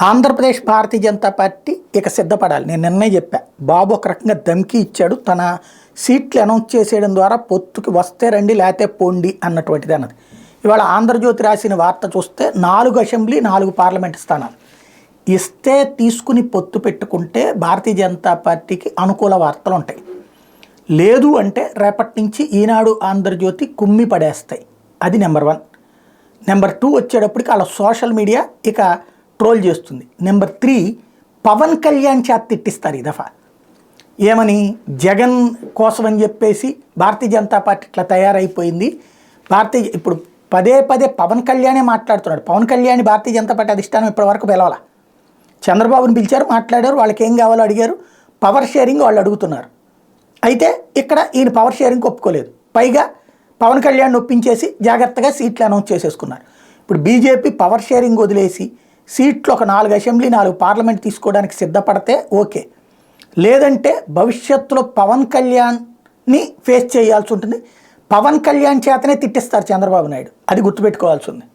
Andhra Pradesh Bharatiya Janata party ఇక సిద్ధపడాలి. నేను నిన్నే చెప్పా, బాబు ఒక రకంగా ధమ్కి ఇచ్చాడు. తన సీట్లు అనౌన్స్ చేసేయడం ద్వారా పొత్తుకి వస్తే రండి లేతే పోండి అన్నటువంటిది అన్నది. ఇవాళ ఆంధ్రజ్యోతి రాసిన వార్త చూస్తే 4 అసెంబ్లీ 4 పార్లమెంట్ స్థానాలు ఇస్తే తీసుకుని పొత్తు పెట్టుకుంటే భారతీయ జనతా పార్టీకి అనుకూల వార్తలు ఉంటాయి. లేదు అంటే రేపటి నుంచి ఈనాడు ఆంధ్రజ్యోతి కుమ్మి పడేస్తాయి. అది నెంబర్ 1. నెంబర్ 2 వచ్చేటప్పటికి వాళ్ళ సోషల్ మీడియా ఇక ట్రోల్ చేస్తుంది. నెంబర్ 3 పవన్ కళ్యాణ్ చేత తిట్టిస్తారు ఈ దఫా. ఏమని, జగన్ కోసం అని చెప్పేసి భారతీయ జనతా పార్టీ ఇట్లా తయారైపోయింది. ఇప్పుడు పదే పవన్ కళ్యాణే మాట్లాడుతున్నాడు. పవన్ కళ్యాణ్ భారతీయ జనతా పార్టీ అధిష్టానం ఇప్పటివరకు పిలవాల. చంద్రబాబుని పిలిచారు, మాట్లాడారు, వాళ్ళకి ఏం కావాలో అడిగారు. పవర్ షేరింగ్ వాళ్ళు అడుగుతున్నారు. అయితే ఇక్కడ ఈయన పవర్ షేరింగ్ ఒప్పుకోలేదు. పైగా పవన్ కళ్యాణ్ ఒప్పించేసి జాగ్రత్తగా సీట్లు అనౌన్స్ చేసేసుకున్నారు. ఇప్పుడు బీజేపీ పవర్ షేరింగ్ వదిలేసి సీట్లు ఒక 4 అసెంబ్లీ 4 పార్లమెంట్ తీసుకోవడానికి సిద్ధపడితే ఓకే. లేదంటే భవిష్యత్తులో పవన్ కళ్యాణ్ని ఫేస్ చేయాల్సి ఉంటుంది. పవన్ కళ్యాణ్ చేతనే తిట్టిస్తారు చంద్రబాబు నాయుడు. అది గుర్తుపెట్టుకోవాల్సి ఉంది.